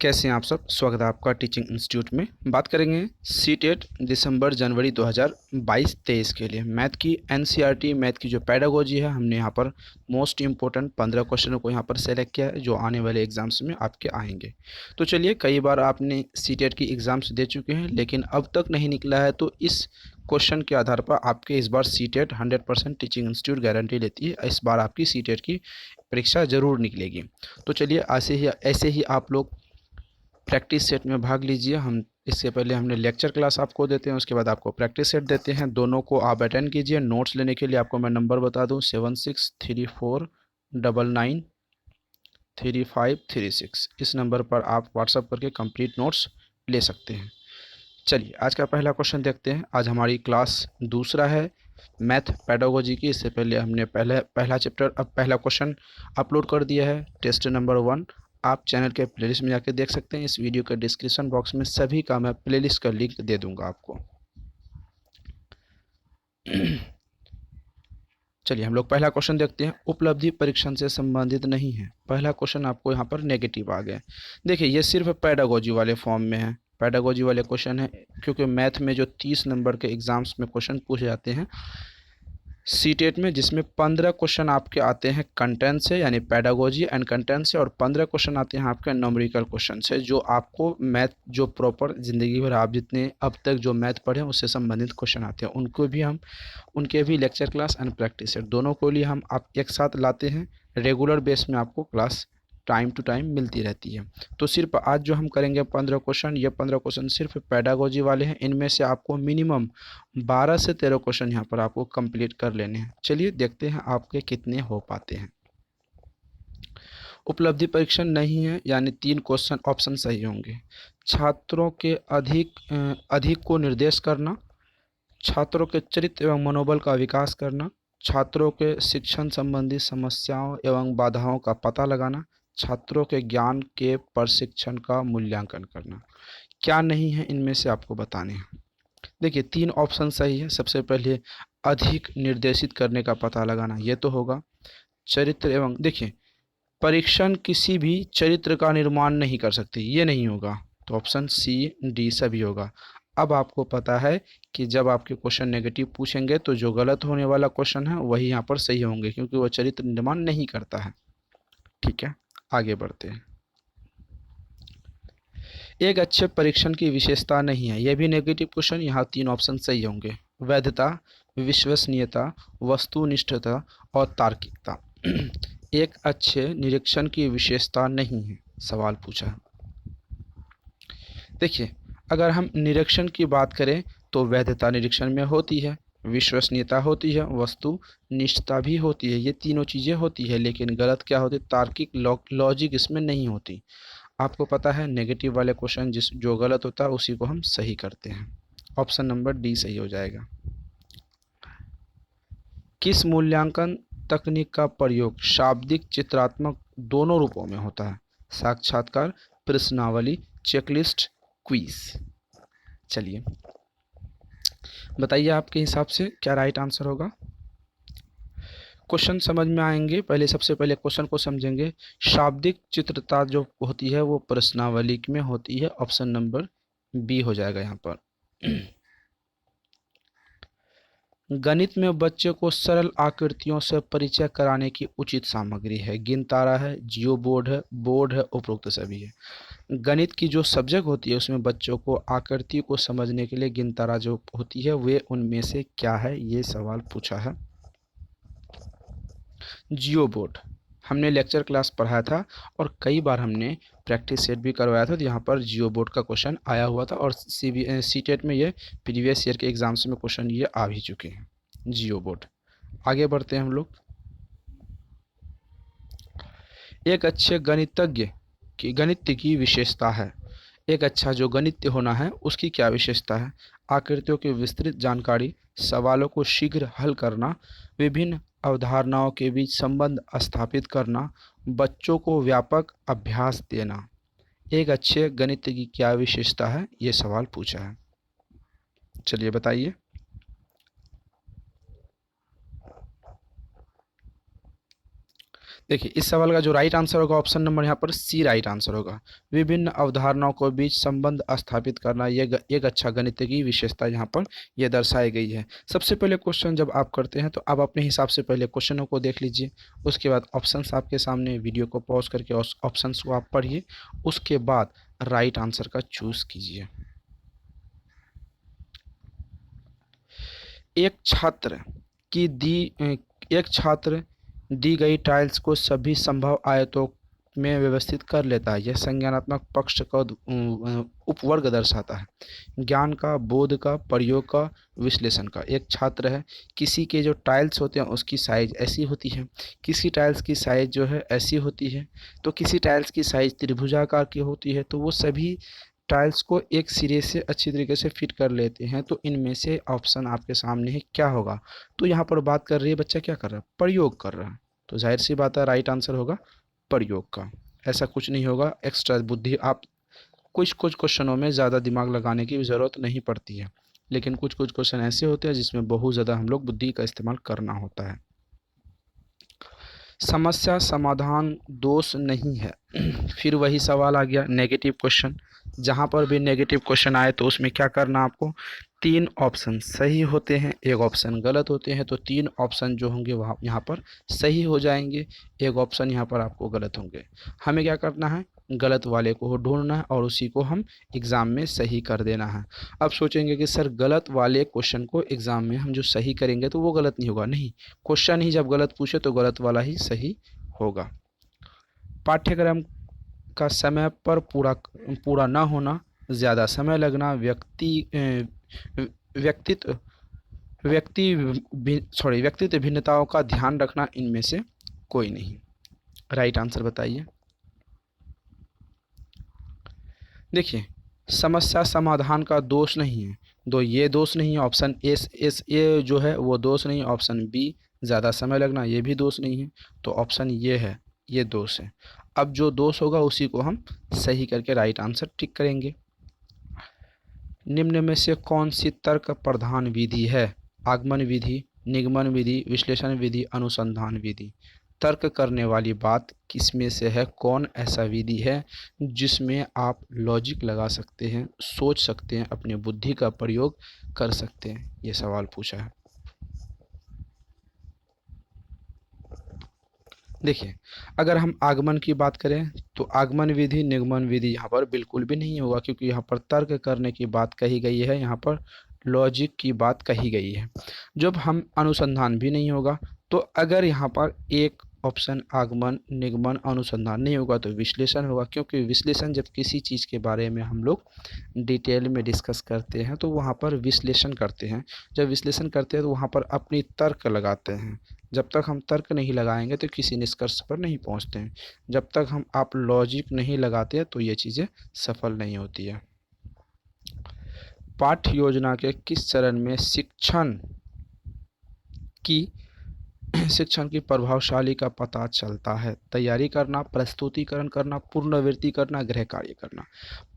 कैसे हैं आप सब। स्वागत है आपका टीचिंग इंस्टीट्यूट में। बात करेंगे सीटेट दिसंबर जनवरी 2022-23 के लिए मैथ की एनसीईआरटी मैथ की जो पैडागोजी है, हमने यहाँ पर मोस्ट इंपॉर्टेंट 15 क्वेश्चनों को यहाँ पर सेलेक्ट किया है जो आने वाले एग्जाम्स में आपके आएंगे। तो चलिए, कई बार आपने सीटेट की एग्ज़ाम्स दे चुके हैं लेकिन अब तक नहीं निकला है, तो इस क्वेश्चन के आधार पर आपके इस बार सीटेट 100% टीचिंग इंस्टीट्यूट गारंटी लेती है, इस बार आपकी सीटेट की परीक्षा ज़रूर निकलेगी। तो चलिए, ऐसे ही आप लोग प्रैक्टिस सेट में भाग लीजिए। हम इससे पहले हमने लेक्चर क्लास आपको देते हैं, उसके बाद आपको प्रैक्टिस सेट देते हैं, दोनों को आप अटेंड कीजिए। नोट्स लेने के लिए आपको मैं नंबर बता दूं 7634993536। इस नंबर पर आप व्हाट्सअप करके कंप्लीट नोट्स ले सकते हैं। चलिए, आज का पहला क्वेश्चन देखते हैं। आज हमारी क्लास दूसरा है मैथ पेडागोजी की। इससे पहले हमने पहला चैप्टर, अब पहला क्वेश्चन अपलोड कर दिया है, टेस्ट नंबर 1। आप चैनल के प्लेलिस्ट में जाकर देख सकते हैं। इस वीडियो के डिस्क्रिप्शन बॉक्स में सभी का मैं प्लेलिस्ट का लिंक दे दूंगा आपको। चलिए, हम लोग पहला क्वेश्चन देखते हैं। उपलब्धि परीक्षण से संबंधित नहीं है। पहला क्वेश्चन आपको यहाँ पर नेगेटिव आ गया। देखिए, ये सिर्फ पेडागोजी वाले फॉर्म में है, पेडागोजी वाले क्वेश्चन है, क्योंकि मैथ में जो 30 नंबर के एग्जाम्स में क्वेश्चन पूछे जाते हैं सीटेट में, जिसमें 15 क्वेश्चन आपके आते हैं कंटेंट से यानी पेडागोजी एंड कंटेंट से, और 15 क्वेश्चन आते हैं आपके न्यूमेरिकल क्वेश्चन से, जो आपको मैथ जो प्रॉपर ज़िंदगी भर आप जितने अब तक जो मैथ पढ़े उससे संबंधित क्वेश्चन आते हैं, उनके भी lecture class and practice set दोनों को लिए हम आप एक साथ लाते हैं। रेगुलर बेस में आपको क्लास टाइम टू टाइम मिलती रहती है। तो सिर्फ आज जो हम करेंगे 15 क्वेश्चन, ये 15 क्वेश्चन सिर्फ पेडागोजी वाले हैं। इनमें से आपको मिनिमम 12 से 13 क्वेश्चन यहाँ पर आपको कंप्लीट कर लेने हैं। चलिए देखते हैं आपके कितने हो पाते हैं। उपलब्धि परीक्षण नहीं है यानी 3 क्वेश्चन ऑप्शन सही होंगे। छात्रों के अधिक को निर्देश करना, छात्रों के चरित्र एवं मनोबल का विकास करना, छात्रों के शिक्षण संबंधी समस्याओं एवं बाधाओं का पता लगाना, छात्रों के ज्ञान के प्रशिक्षण का मूल्यांकन करना। क्या नहीं है इनमें से आपको बताने हैं। देखिए, 3 ऑप्शन सही है। सबसे पहले अधिक निर्देशित करने का पता लगाना, ये तो होगा। चरित्र एवं, देखिए, परीक्षण किसी भी चरित्र का निर्माण नहीं कर सकती, ये नहीं होगा, तो ऑप्शन सी डी सभी होगा। अब आपको पता है कि जब आपके क्वेश्चन नेगेटिव पूछेंगे तो जो गलत होने वाला क्वेश्चन है वही यहाँ पर सही होंगे, क्योंकि वो चरित्र निर्माण नहीं करता है। ठीक है, आगे बढ़ते हैं। एक अच्छे परीक्षण की विशेषता नहीं है, यह भी नेगेटिव क्वेश्चन, यहाँ 3 ऑप्शन सही होंगे। वैधता, विश्वसनीयता, वस्तुनिष्ठता और तार्किकता। एक अच्छे निरीक्षण की विशेषता नहीं है, सवाल पूछा। देखिए, अगर हम निरीक्षण की बात करें तो वैधता निरीक्षण में होती है, विश्वसनीयता होती है, वस्तुनिष्ठता भी होती है, ये तीनों चीज़ें होती है। लेकिन गलत क्या होती है, तार्किक लॉजिक इसमें नहीं होती। आपको पता है नेगेटिव वाले क्वेश्चन जो गलत होता है उसी को हम सही करते हैं। ऑप्शन नंबर डी सही हो जाएगा। किस मूल्यांकन तकनीक का प्रयोग शाब्दिक चित्रात्मक दोनों रूपों में होता है? साक्षात्कार, प्रश्नावली, चेकलिस्ट, क्विज। चलिए बताइए आपके हिसाब से क्या राइट आंसर होगा। क्वेश्चन समझ में आएंगे। सबसे पहले क्वेश्चन को समझेंगे। शाब्दिक चित्रता जो होती है वो प्रश्नावली में होती है, ऑप्शन नंबर बी हो जाएगा यहाँ पर। गणित में बच्चे को सरल आकृतियों से परिचय कराने की उचित सामग्री है। गिनतारा है, जियो बोर्ड है, उपरोक्त सभी है। गणित की जो सब्जेक्ट होती है उसमें बच्चों को आकृति को समझने के लिए गिनतारा जो होती है वे उनमें से क्या है, ये सवाल पूछा है। जियो बोर्ड हमने लेक्चर क्लास पढ़ाया था और कई बार हमने प्रैक्टिस सेट भी करवाया था, तो यहाँ पर जियो बोर्ड का क्वेश्चन आया हुआ था और सीटेट में ये प्रीवियस ईयर के एग्जाम्स में क्वेश्चन ये आ भी चुके हैं। जियो बोर्ड। आगे बढ़ते हैं हम लोग। एक अच्छे गणित की विशेषता है। एक अच्छा जो गणित होना है उसकी क्या विशेषता है? आकृतियों की विस्तृत जानकारी, सवालों को शीघ्र हल करना, विभिन्न अवधारणाओं के बीच संबंध स्थापित करना, बच्चों को व्यापक अभ्यास देना। एक अच्छे गणित की क्या विशेषता है, ये सवाल पूछा है। चलिए बताइए। देखिए इस सवाल का जो राइट आंसर होगा ऑप्शन नंबर यहाँ पर सी राइट आंसर होगा। विभिन्न अवधारणाओं के बीच संबंध स्थापित करना एक अच्छा गणित की विशेषता यहाँ पर यह दर्शाई गई है। सबसे पहले क्वेश्चन जब आप करते हैं तो आप अपने हिसाब से पहले क्वेश्चनों को देख लीजिए, उसके बाद ऑप्शंस आपके सामने, वीडियो को पॉज करके ऑप्शंस को आप पढ़िए, उसके बाद राइट आंसर का चूज कीजिए। एक छात्र दी गई टाइल्स को सभी संभव आयतों में व्यवस्थित कर लेता है। यह संज्ञानात्मक पक्ष का उपवर्ग दर्शाता है, ज्ञान का, बोध का, प्रयोग का, विश्लेषण का। एक छात्र है, किसी के जो टाइल्स होते हैं उसकी साइज ऐसी होती है, किसी टाइल्स की साइज जो है ऐसी होती है, तो किसी टाइल्स की साइज त्रिभुजाकार की होती है, तो वो सभी टाइल्स को एक सिरे से अच्छी तरीके से फिट कर लेते हैं। तो इनमें से ऑप्शन आपके सामने है क्या होगा? तो यहाँ पर बात कर रही है, बच्चा क्या कर रहा है? प्रयोग कर रहा है, तो जाहिर सी बात है राइट आंसर होगा प्रयोग का। ऐसा कुछ नहीं होगा, एक्स्ट्रा बुद्धि आप कुछ क्वेश्चनों में ज़्यादा दिमाग लगाने की ज़रूरत नहीं पड़ती है, लेकिन कुछ क्वेश्चन ऐसे होते हैं जिसमें बहुत ज़्यादा हम लोग बुद्धि का इस्तेमाल करना होता है। समस्या समाधान दोष नहीं है। फिर वही सवाल आ गया, नेगेटिव क्वेश्चन। जहाँ पर भी नेगेटिव क्वेश्चन आए तो उसमें क्या करना आपको? 3 ऑप्शन सही होते हैं, 1 ऑप्शन गलत होते हैं, तो 3 ऑप्शन जो होंगे वहाँ यहाँ पर सही हो जाएंगे, 1 ऑप्शन यहाँ पर आपको गलत होंगे। हमें क्या करना है? गलत वाले को ढूंढना है और उसी को हम एग्ज़ाम में सही कर देना है। अब सोचेंगे कि सर गलत वाले क्वेश्चन को एग्ज़ाम में हम जो सही करेंगे तो वो गलत नहीं होगा। नहीं, क्वेश्चन ही जब गलत पूछे तो गलत वाला ही सही होगा। पाठ्यक्रम का समय पर पूरा न होना, ज़्यादा समय लगना, व्यक्तित्व व्यक्तित्व भिन्नताओं का ध्यान रखना, इनमें से कोई नहीं। राइट आंसर बताइए। देखिए समस्या समाधान का दोष नहीं है, ये दोष नहीं है। ऑप्शन ए जो है वो दोष नहीं है। ऑप्शन बी ज़्यादा समय लगना, ये भी दोष नहीं है। तो ऑप्शन ये है, ये दोष है। अब जो दोष होगा उसी को हम सही करके राइट आंसर टिक करेंगे। निम्न में से कौन सी तर्क प्रधान विधि है? आगमन विधि, निगमन विधि, विश्लेषण विधि, अनुसंधान विधि। तर्क करने वाली बात किसमें से है? कौन ऐसा विधि है जिसमें आप लॉजिक लगा सकते हैं, सोच सकते हैं, अपनी बुद्धि का प्रयोग कर सकते हैं? ये सवाल पूछा है। देखिए अगर हम आगमन की बात करें तो आगमन विधि, निगमन विधि यहाँ पर बिल्कुल भी नहीं होगा, क्योंकि यहाँ पर तर्क करने की बात कही गई है, यहाँ पर लॉजिक की बात कही गई है। जब हम अनुसंधान भी नहीं होगा, तो अगर यहाँ पर एक ऑप्शन आगमन, निगमन, अनुसंधान नहीं होगा तो विश्लेषण होगा, क्योंकि विश्लेषण जब किसी चीज़ के बारे में हम लोग डिटेल में डिस्कस करते हैं तो वहाँ पर विश्लेषण करते हैं। जब विश्लेषण करते हैं तो वहाँ पर अपनी तर्क लगाते हैं। जब तक हम तर्क नहीं लगाएंगे तो किसी निष्कर्ष पर नहीं पहुँचते हैं। जब तक हम आप लॉजिक नहीं लगाते हैं तो ये चीज़ें सफल नहीं होती है। पाठ्य योजना के किस चरण में शिक्षण की प्रभावशाली का पता चलता है? तैयारी करना, प्रस्तुतिकरण करना, पुनरावृत्ति करना, गृह कार्य करना।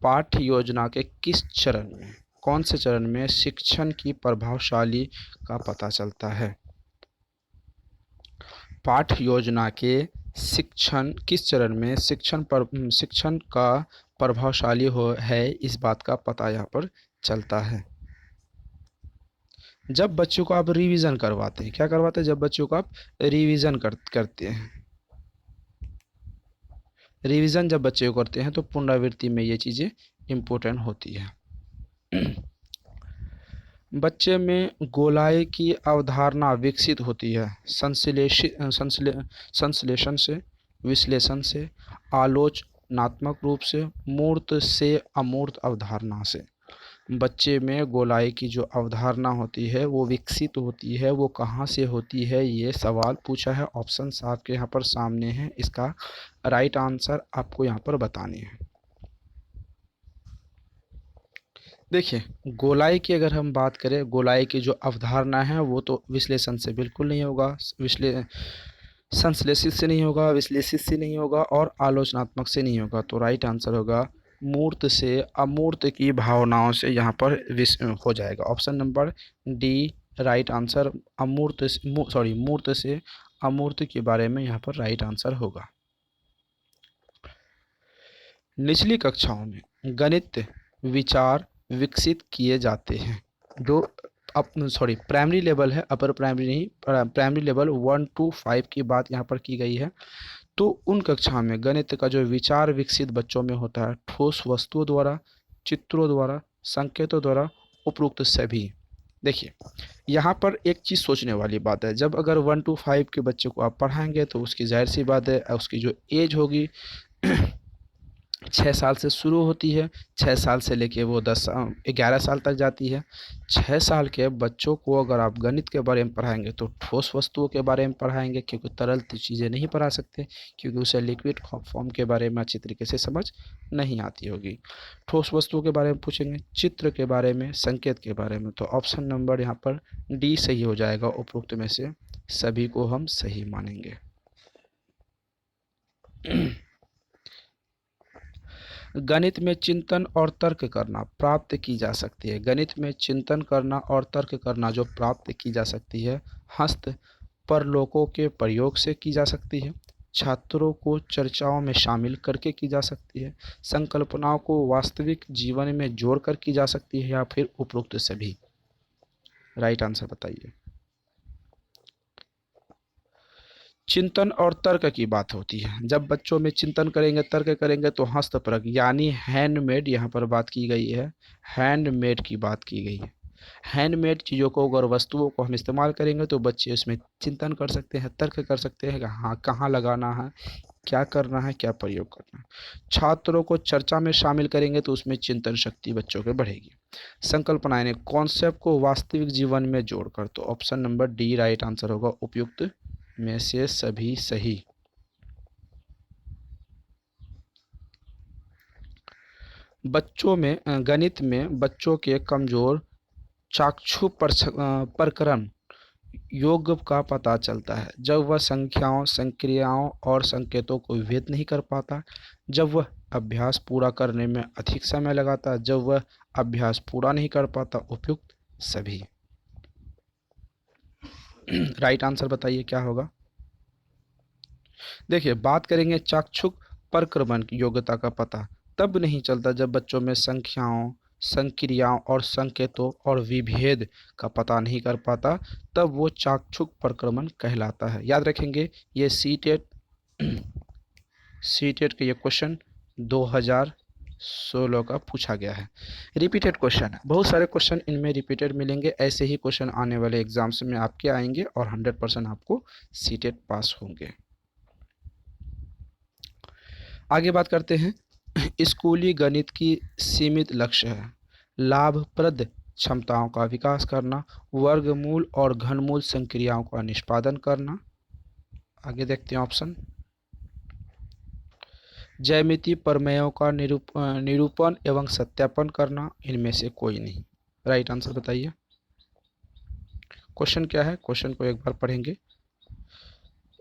पाठ्य योजना के किस चरण में, कौन से चरण में शिक्षण की प्रभावशाली का पता चलता है? पाठ्य योजना के किस चरण में शिक्षण का प्रभावशाली है, इस बात का पता यहाँ पर चलता है। जब बच्चों को आप रिवीजन करवाते हैं, क्या करवाते हैं? जब बच्चों को आप रिवीजन करते हैं, रिवीजन जब बच्चे को करते हैं तो पुनरावृत्ति में ये चीज़ें इम्पोर्टेंट होती है। बच्चे में गोलाई की अवधारणा विकसित होती है संश्लेषण से, विश्लेषण से, आलोचनात्मक रूप से, मूर्त से अमूर्त अवधारणा से। बच्चे में गोलाई की जो अवधारणा होती है वो विकसित होती है, वो कहाँ से होती है? ये सवाल पूछा है। ऑप्शंस आपके यहाँ पर सामने हैं, इसका राइट आंसर आपको यहाँ पर बताने हैं। देखिए गोलाई की अगर हम बात करें, गोलाई की जो अवधारणा है वो तो विश्लेषण से बिल्कुल नहीं होगा, संश्लेषित से नहीं होगा, विश्लेषित से नहीं होगा और आलोचनात्मक से नहीं होगा। तो राइट आंसर होगा मूर्त से अमूर्त की भावनाओं से, यहाँ पर हो जाएगा। Option number D right answer. मूर्त से अमूर्त के बारे में यहाँ पर राइट आंसर होगा। निचली कक्षाओं में गणित विचार विकसित किए जाते हैं। जो प्राइमरी लेवल है, अपर प्राइमरी नहीं, प्राइमरी लेवल 1 to 5 की बात यहाँ पर की गई है। तो उन कक्षाओं में गणित का जो विचार विकसित बच्चों में होता है ठोस वस्तुओं द्वारा, चित्रों द्वारा, संकेतों द्वारा, उपरोक्त सभी। देखिए यहाँ पर एक चीज़ सोचने वाली बात है, जब अगर 1 to 5 के बच्चे को आप पढ़ाएंगे तो उसकी जाहिर सी बात है उसकी जो एज होगी 6 साल से शुरू होती है, 6 साल से लेके वो 11 साल तक जाती है। 6 साल के बच्चों को अगर आप गणित के बारे में पढ़ाएंगे तो ठोस वस्तुओं के बारे में पढ़ाएंगे, क्योंकि तरल चीज़ें नहीं पढ़ा सकते, क्योंकि उसे लिक्विड फॉर्म के बारे में अच्छी तरीके से समझ नहीं आती होगी। ठोस वस्तुओं के बारे में पूछेंगे, चित्र के बारे में, संकेत के बारे में, तो ऑप्शन नंबर यहाँ पर डी सही हो जाएगा। उपरोक्त में से सभी को हम सही मानेंगे। गणित में चिंतन और तर्क करना प्राप्त की जा सकती है। गणित में चिंतन करना और तर्क करना जो प्राप्त की जा सकती है, हस्त परलोकों के प्रयोग से की जा सकती है, छात्रों को चर्चाओं में शामिल करके की जा सकती है, संकल्पनाओं को वास्तविक जीवन में जोड़कर की जा सकती है, या फिर उपरोक्त सभी। राइट आंसर बताइए। चिंतन और तर्क की बात होती है, जब बच्चों में चिंतन करेंगे, तर्क करेंगे, तो हस्तपरक यानी हैंडमेड यहाँ पर बात की गई है, हैंडमेड की बात की गई है। हैंडमेड चीज़ों को अगर वस्तुओं को हम इस्तेमाल करेंगे तो बच्चे उसमें चिंतन कर सकते हैं, तर्क कर सकते हैं कि हाँ कहाँ लगाना है, क्या करना है, क्या प्रयोग करना है। छात्रों को चर्चा में शामिल करेंगे तो उसमें चिंतन शक्ति बच्चों के बढ़ेगी। संकल्पना यानी कॉन्सेप्ट को वास्तविक जीवन में जोड़कर, तो option number D right answer होगा। उपयुक्त में से सभी सही। बच्चों में गणित में बच्चों के कमजोर चाक्षु प्रकरण योग का पता चलता है जब वह संख्याओं, संक्रियाओं और संकेतों को भेद नहीं कर पाता, जब वह अभ्यास पूरा करने में अधिक समय लगाता, जब वह अभ्यास पूरा नहीं कर पाता। उपयुक्त सभी। राइट आंसर बताइए क्या होगा। देखिए बात करेंगे चाक्षुक प्रक्रमण की योग्यता का पता तब नहीं चलता जब बच्चों में संख्याओं, संक्रियाओं और संकेतों और विभेद का पता नहीं कर पाता, तब वो चाक्षुक प्रक्रमण कहलाता है। याद रखेंगे ये सीटेट का ये क्वेश्चन 2016 का पूछा गया है। रिपीटेड क्वेश्चन है, बहुत सारे क्वेश्चन इनमें रिपीटेड मिलेंगे। ऐसे ही क्वेश्चन आने वाले एग्जाम्स में आपके आएंगे और 100% आपको सीटेट पास होंगे। आगे बात करते हैं। स्कूली गणित की सीमित लक्ष्य है लाभप्रद क्षमताओं का विकास करना, वर्गमूल और घनमूल संक्रियाओं का निष्पादन करना। आगे देखते हैं ऑप्शन। ज्यामितीय प्रमेयों का निरूपण एवं सत्यापन करना, इनमें से कोई नहीं। राइट आंसर बताइए। क्वेश्चन क्या है, क्वेश्चन को एक बार पढ़ेंगे।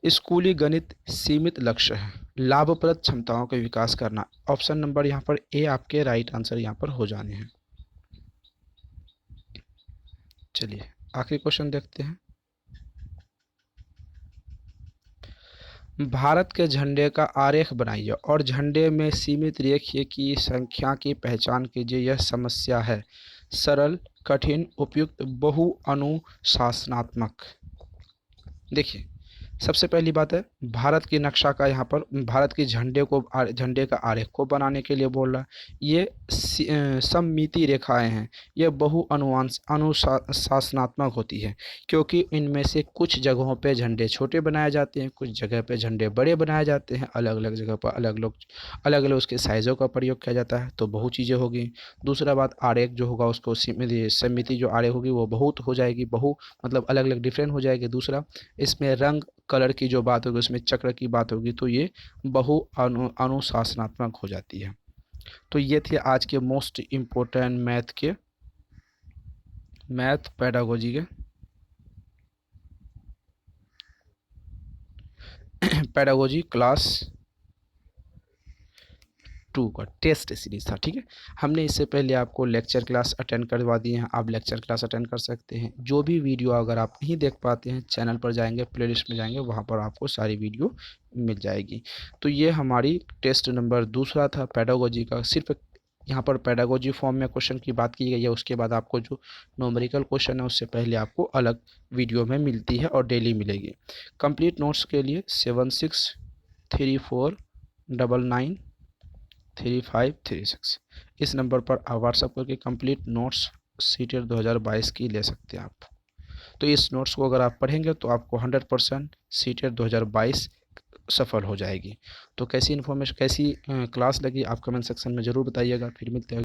स्कूली गणित सीमित लक्ष्य है लाभप्रद क्षमताओं का विकास करना। ऑप्शन नंबर यहाँ पर ए आपके राइट आंसर यहाँ पर हो जाने हैं। चलिए आखिरी क्वेश्चन देखते हैं। भारत के झंडे का आरेख बनाइए और झंडे में सीमित रेखीय की संख्या की पहचान कीजिए। यह समस्या है सरल, कठिन, उपयुक्त, बहु अनुशासनात्मक। देखिए सबसे पहली बात है भारत की नक्शा का यहाँ पर भारत के झंडे का आरेख को बनाने के लिए बोल रहा है। ये सममिति रेखाएं हैं, ये बहु अनुशासनात्मक होती है, क्योंकि इनमें से कुछ जगहों पे झंडे छोटे बनाए जाते हैं, कुछ जगह पे झंडे बड़े बनाए जाते हैं, अलग अलग जगह पर अलग अलग उसके साइज़ों का प्रयोग किया जाता है। तो बहुत चीज़ें होगी। दूसरा बात आरेख जो होगा उसको सममिति जो आरेख होगी वो बहुत हो जाएगी, मतलब अलग अलग डिफरेंट हो जाएगी। दूसरा इसमें रंग कलर की जो बात होगी, उसमें चक्र की बात होगी, तो ये बहु अनुशासनात्मक हो जाती है। तो ये थे आज के मोस्ट इम्पोर्टेंट मैथ पेडागोजी के पेडागोजी क्लास 2 का टेस्ट सीरीज़ था, ठीक है। हमने इससे पहले आपको लेक्चर क्लास अटेंड करवा दिए हैं, आप लेक्चर क्लास अटेंड कर सकते हैं। जो भी वीडियो अगर आप नहीं देख पाते हैं, चैनल पर जाएंगे, प्लेलिस्ट में जाएंगे, वहाँ पर आपको सारी वीडियो मिल जाएगी। तो ये हमारी टेस्ट नंबर दूसरा था पेडागोजी का। सिर्फ यहाँ पर पेडागोजी फॉर्म में क्वेश्चन की बात की गई है। उसके बाद आपको जो न्यूमेरिकल क्वेश्चन है उससे पहले आपको अलग वीडियो में मिलती है और डेली मिलेगी। कंप्लीट नोट्स के लिए 7634993536 इस नंबर पर आप व्हाट्सअप करके कंप्लीट नोट्स सीटेट 2022 की ले सकते हैं आप। तो इस नोट्स को अगर आप पढ़ेंगे तो आपको 100% सीटेट 2022 सफल हो जाएगी। तो कैसी इन्फॉर्मेशन, कैसी क्लास लगी, आप कमेंट सेक्शन में ज़रूर बताइएगा। फिर मिलते हैं।